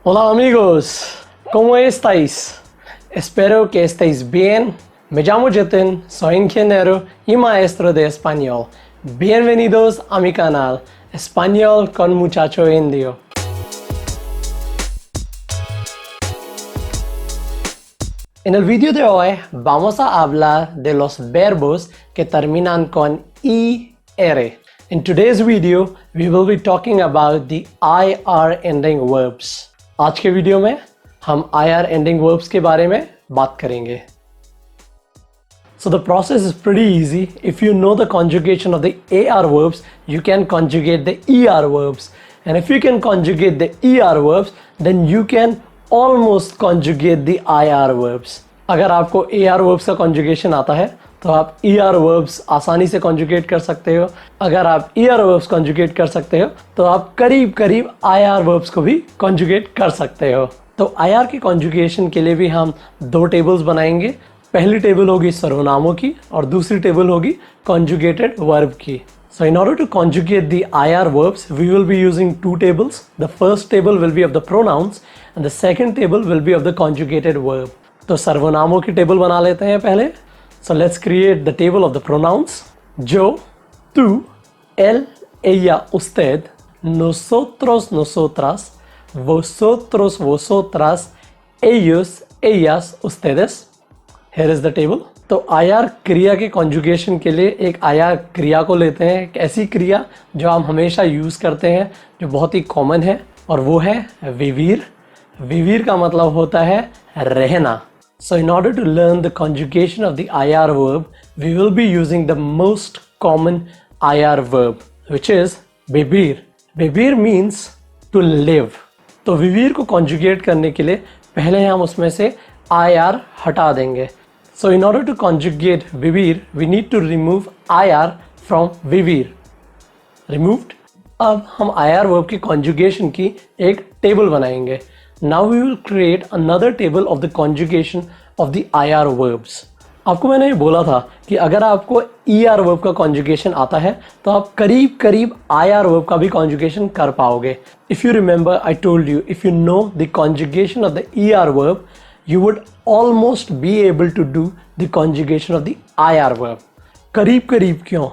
Hola amigos, ¿cómo estáis? Espero que estéis bien. Me llamo Jitin, soy ingeniero y maestro de español. Bienvenidos a mi canal, Español con Muchacho Indio. En el vídeo de hoy vamos a hablar de los verbos que terminan con IR. In today's video, we will be talking about the IR ending verbs. आज के video में हम IR ending verbs के बारे में बात करेंगे. So the process is pretty easy. If you know the conjugation of the AR verbs, you can conjugate the ER verbs. And if you can conjugate the ER verbs, then you can almost conjugate the IR verbs. अगर आपको AR verbs का conjugation आता है तो आप ER verbs आसानी से conjugate कर सकते हो. अगर आप ER verbs conjugate कर सकते हो तो आप करीब करीब IR verbs को भी conjugate कर सकते हो. तो IR के conjugation के लिए भी हम दो tables बनाएंगे. पहली टेबल होगी सर्वनामों की और दूसरी टेबल होगी conjugated verb की. So in order to conjugate the IR verbs, we will be using two tables. The first table will be of the pronouns and the second table will be of the conjugated verb. तो सर्वनामों की table बना लेते हैं पहले. So let's create the table of the pronouns. Yo, tú, él, ella, usted, nosotros, nosotras, vosotros, vosotras, ellos, ellas, ustedes. Here is the table. तो IR क्रिया के conjugation के लिए एक IR क्रिया को लेते हैं, एक ऐसी क्रिया जो हम हमेशा यूज़ करते हैं, जो बहुत ही कॉमन है, और वो है विवीर. विवीर का मतलब होता है रहना. So in order to learn the conjugation of the IR verb, we will be using the most common IR verb, which is vivir. Vivir means to live. तो विवीर को conjugate करने के लिए पहले हम उसमें से IR हटा देंगे. So in order to conjugate vivir, we need to remove IR from vivir. Removed. अब हम IR verb की conjugation की एक table बनाएंगे. Now we will create another table of the conjugation of the IR verbs. आपको मैंने ये बोला था कि अगर आपको ER verb का conjugation आता है तो आप करीब करीब IR verb का भी conjugation कर पाओगे. If you remember, I told you, if you know the conjugation of the ER verb, you would almost be able to do the conjugation of the IR verb. करीब करीब क्यों?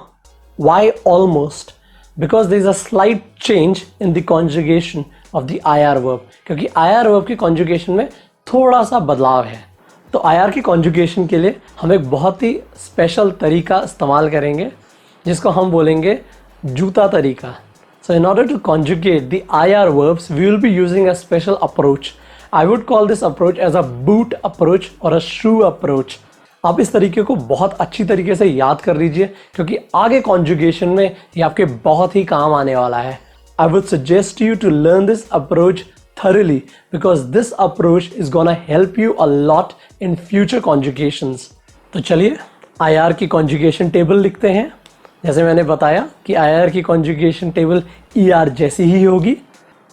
Why almost? Because there is a slight change in the conjugation of the IR verb. क्योंकि IR verb की conjugation में थोड़ा सा बदलाव है. तो IR की conjugation के लिए हम एक बहुत ही स्पेशल तरीका इस्तेमाल करेंगे जिसको हम बोलेंगे जूता तरीका. So in order to conjugate the IR verbs, we will be using a special approach. I would call this approach as a boot approach or a shoe approach. आप इस तरीके को बहुत अच्छी तरीके से याद कर लीजिए क्योंकि आगे conjugation में ये आपके बहुत ही काम आने वाला है. I would suggest you to learn this approach thoroughly because this approach is gonna help you a lot in future conjugations. तो चलिए IR की conjugation table लिखते हैं. जैसे मैंने बताया कि IR की conjugation table ER जैसी ही होगी.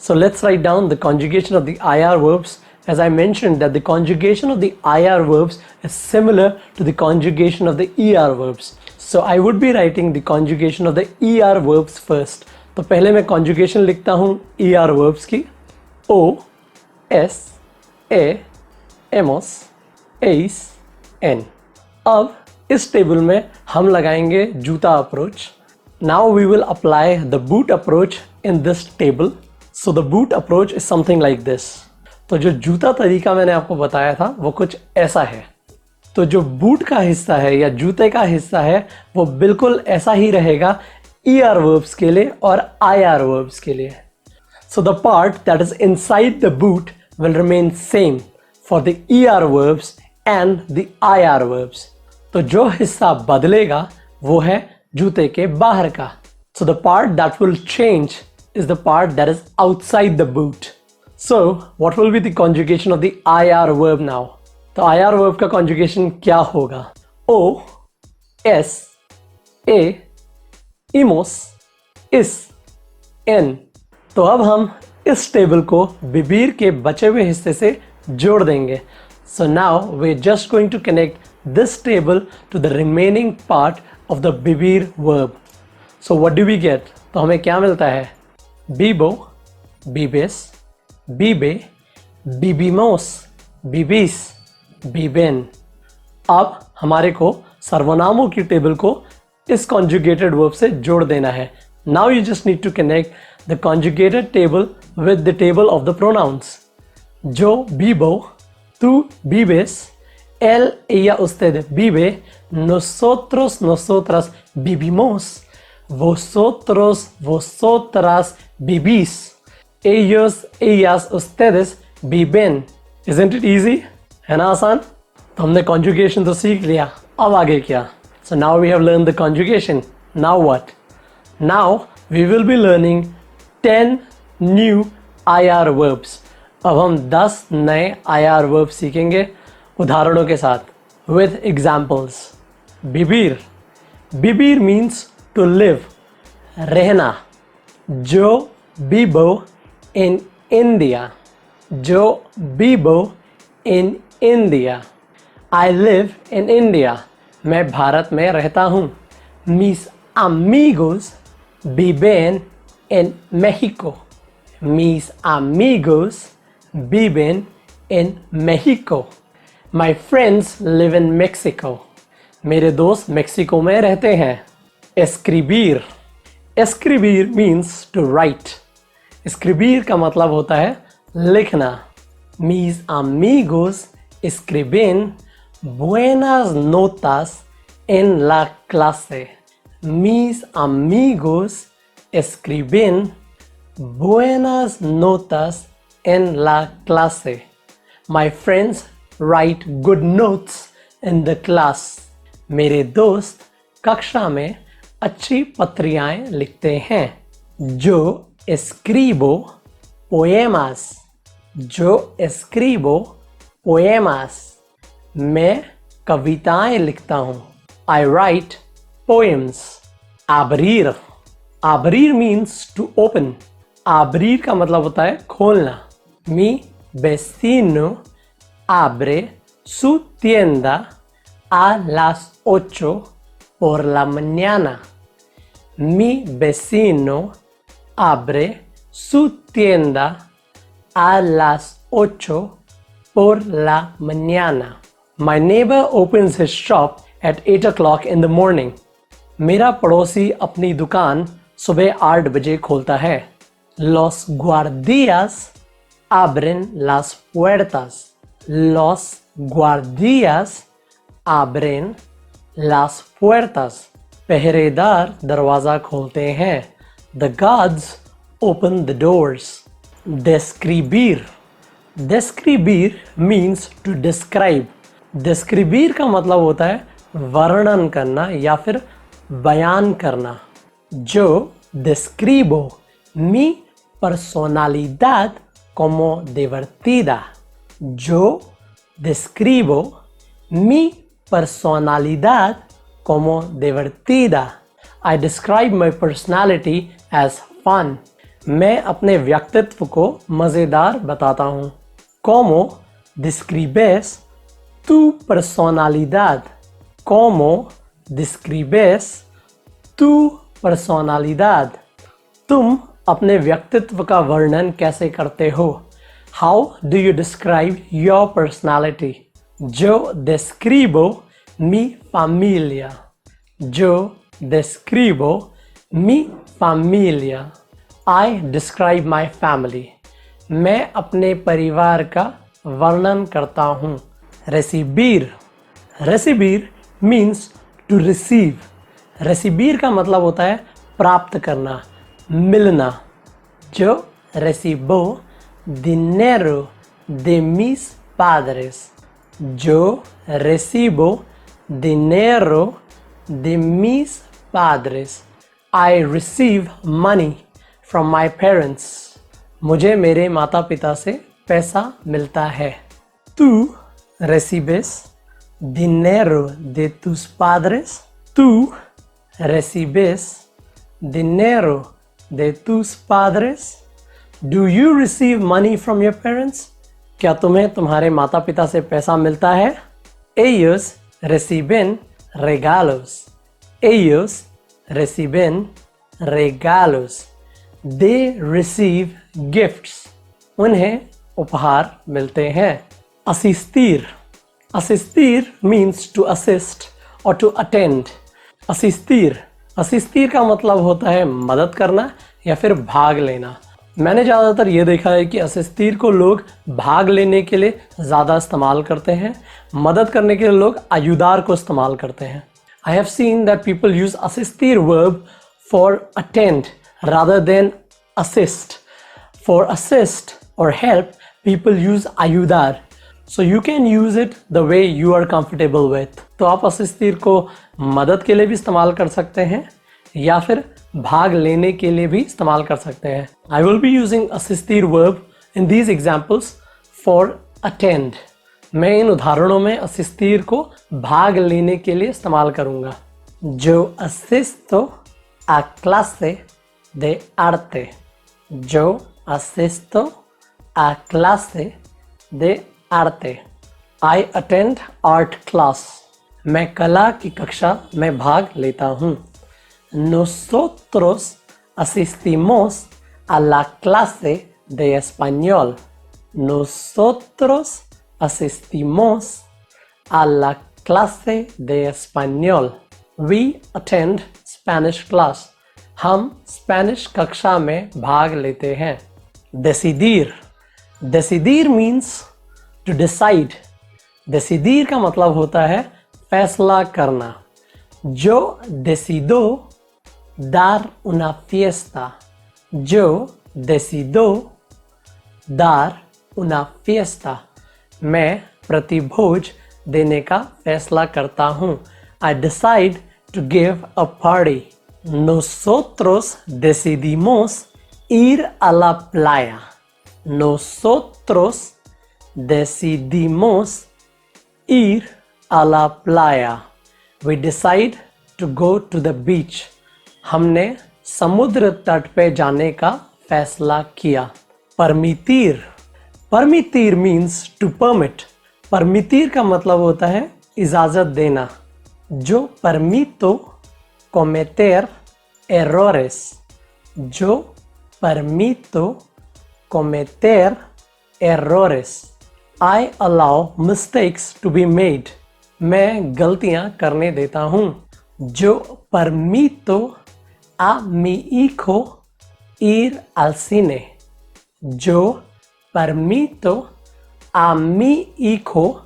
So let's write down the conjugation of the IR verbs. As I mentioned that the conjugation of the IR verbs is similar to the conjugation of the ER verbs. So I would be writing the conjugation of the ER verbs first. तो पहले मैं conjugation लिखता हूँ ER verbs की. O, S, A, emos, eis, N. अब इस table में हम लगाएंगे जूता approach. Now we will apply the boot approach in this table. So the boot approach is something like this. तो जो जूता तरीका मैंने आपको बताया था वो कुछ ऐसा है. तो जो बूट का हिस्सा है या जूते का हिस्सा है वो बिल्कुल ऐसा ही रहेगा ER verbs के लिए और IR verbs के लिए. So the part that is inside the boot will remain same for the ER verbs and the IR verbs. तो जो हिस्सा बदलेगा वो है जूते के बाहर का. So the part that will change is the part that is outside the boot. So what will be the conjugation of the IR verb now? तो IR verb का conjugation क्या होगा? O, S, A, इमोस, इस, N. तो अब हम इस table को विवीर के बचे हुए हिस्से से जोड़ देंगे. So now we're just going to connect this table to the remaining part of the विवीर verb. So what do we get? तो हमें क्या मिलता है? Bibo, bibes, bibe, Bibimos, bibis, biben। अब हमारे को सर्वनामों की टेबल को इस conjugated verb से जोड़ देना है। Now you just need to connect the conjugated table with the table of the pronouns. Yo vivo, tú vives, él, ella, usted vive, nosotros, nosotras vivimos, vosotros, vosotras vivís, ellos, ellas, ustedes viven। Isn't it easy? है ना आसान? तो हमने conjugation तो सीख लिया, अब आगे क्या? So now we have learned the conjugation. Now what? Now we will be learning 10 new IR verbs. अब हम 10 नए IR verbs सीखेंगे उदाहरणों के साथ with examples. Bibir. Bibir means to live, रहना। जो vivo in India. जो vivo in India. I live in India. मैं भारत में रहता हूँ। Mis amigos viven en México. Mis amigos viven en México. My friends live in Mexico. मेरे दोस्त Mexico में रहते हैं। Escribir. Escribir means to write. Escribir का मतलब होता है लिखना। Mis amigos escriben buenas notas en la clase. Mis amigos escriben buenas notas en la clase. My friends write good notes in the class. मेरे दोस्त कक्षा में अच्छी पत्रियाएं लिखते हैं। Yo escribo poemas. Yo escribo poemas. मैं कविताएं लिखता हूँ। I write poems. Abrir. Abrir means to open. Abrir का मतलब होता है खोलना। Mi vecino abre su tienda a las 8 por la mañana. Mi vecino abre su tienda a las 8 por la mañana. My neighbor opens his shop at 8 o'clock in the morning. मेरा पड़ोसी अपनी दुकान सुबह 8 बजे खोलता है। Los guardias abren las puertas. Los guardias abren las puertas. पहरेदार दरवाज़ा खोलते हैं। The guards open the doors. Describir. Describir means to describe. Describir का मतलब होता है वर्णन करना या फिर बयान करना। Yo describo mi personalidad como divertida. Yo describo mi personalidad como divertida. I describe my personality as fun. मैं अपने व्यक्तित्व को मज़ेदार बताता हूँ। Como describes tu personalidad? Como describes tu personalidad? तुम अपने व्यक्तित्व का वर्णन कैसे करते हो? How do you describe your personality? Yo describo mi familia. Yo describo mi familia. I describe my family. मैं अपने परिवार का वर्णन करता हूँ। Recibir. Recibir means to receive. Recibir का मतलब होता है प्राप्त करना, मिलना। Yo recibo dinero de mis padres. Yo recibo dinero de mis padres. I receive money from my parents. मुझे मेरे माता पिता से पैसा मिलता है। Tú recibes dinero de tus padres. Tú recibes dinero de tus padres. Do you receive money from your parents? क्या तुम्हें तुम्हारे माता पिता से पैसा मिलता है? Ellos reciben regalos. Ellos reciben regalos. They receive gifts. उन्हें उपहार मिलते हैं। असिस्tir, असिस्tir मीन्स टू असिस्ट और टू अटेंड। असिस्tir का मतलब होता है मदद करना या फिर भाग लेना। मैंने ज़्यादातर ये देखा है कि असिस्tir को लोग भाग लेने के लिए ज़्यादा इस्तेमाल करते हैं, मदद करने के लिए लोग ayudar को इस्तेमाल करते हैं। I have seen that people use assistir verb for attend rather than assist. For assist or help, people use ayudar. So you can use it the way you are comfortable with. तो आप assistir को मदद के लिए भी इस्तेमाल कर सकते हैं या फिर भाग लेने के लिए भी इस्तेमाल कर सकते हैं। I will be using assistir verb in these examples for attend. मैं इन उदाहरणों में assistir को भाग लेने के लिए इस्तेमाल करूंगा। Yo asisto a clase de arte. Yo asisto a clase de arte. I attend art class. मैं कला की कक्षा में भाग लेता हूँ। Nosotros asistimos a la clase de español. Nosotros asistimos a la clase de español. We attend Spanish class. हम Spanish कक्षा में भाग लेते हैं। Decidir, decidir means to decide. Decidir का मतलब होता है फैसला करना। Yo decido dar una fiesta. Yo decido dar una fiesta. मैं प्रतिभोज देने का फैसला करता हूँ। I decide to give a party. Nosotros decidimos ir a la playa. Nosotros decidimos ir a la playa. We decide to go to the beach. हमने समुद्र तट पे जाने का फैसला किया। Permitir, permitir means to permit. Permitir का मतलब होता है इजाज़त देना। Yo permito cometer errores. Yo permito cometer errores. I allow mistakes to be made. मैं गलतियां करने देता हूँ। Yo permito a mi hijo ir al cine. Yo permito a mi hijo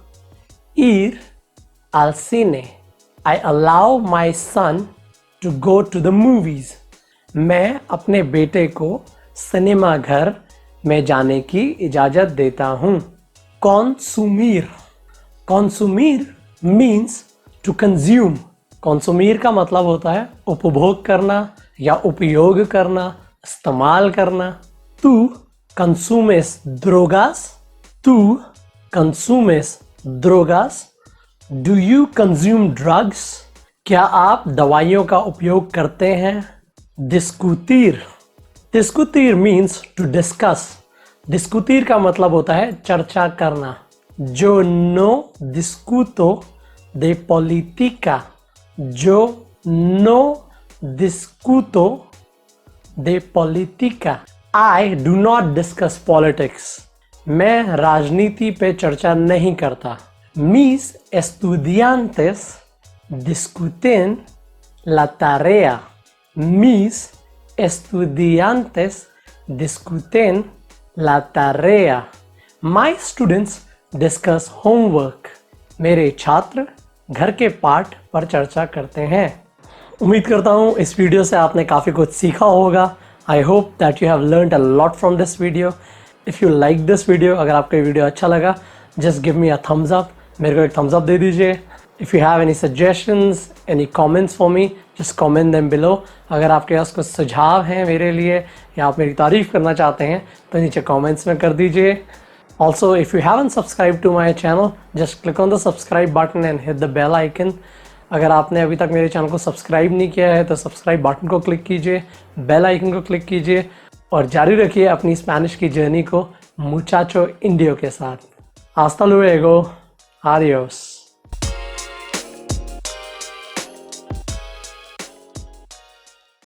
ir al cine. I allow my son to go to the movies. मैं अपने बेटे को cinema घर में जाने की इजाज़त देता हूँ। Consumir, consumir means to consume. Consumir का मतलब होता है उपभोग करना या उपयोग करना, इस्तेमाल करना। Tú consumes drogas? Tú consumes drogas? Do you consume drugs? क्या आप दवाइयों का उपयोग करते हैं? Discutir, discutir means to discuss. Discutir का मतलब होता है चर्चा करना। Yo no discuto de política. Yo no discuto de política. I do not discuss politics. मैं राजनीति पे चर्चा नहीं करता। Mis estudiantes discuten la tarea. Mis estudiantes discuten la tarea. My students discuss homework. मेरे छात्र घर के पाठ पर चर्चा करते हैं। उम्मीद करता हूँ इस वीडियो से आपने काफ़ी कुछ सीखा होगा। I hope that you have learned a lot from this video. If you like this video, अगर आपको ये वीडियो अच्छा लगा, just give me a thumbs up. मेरे को एक thumbs up दे दीजिए। If you have any suggestions, any comments for me, just comment them below. अगर आपके पास कुछ सुझाव हैं मेरे लिए या आप मेरी तारीफ़ करना चाहते हैं तो नीचे comments में कर दीजिए। Also, if you haven't subscribed to my channel, just click on the subscribe button and hit the bell icon. अगर आपने अभी तक मेरे चैनल को सब्सक्राइब नहीं किया है तो सब्सक्राइब बटन को क्लिक कीजिए, बेल आइकन को क्लिक कीजिए और जारी रखिए अपनी स्पेनिश की जर्नी को मुचाचो इंडियो के साथ। Hasta luego. Adiós.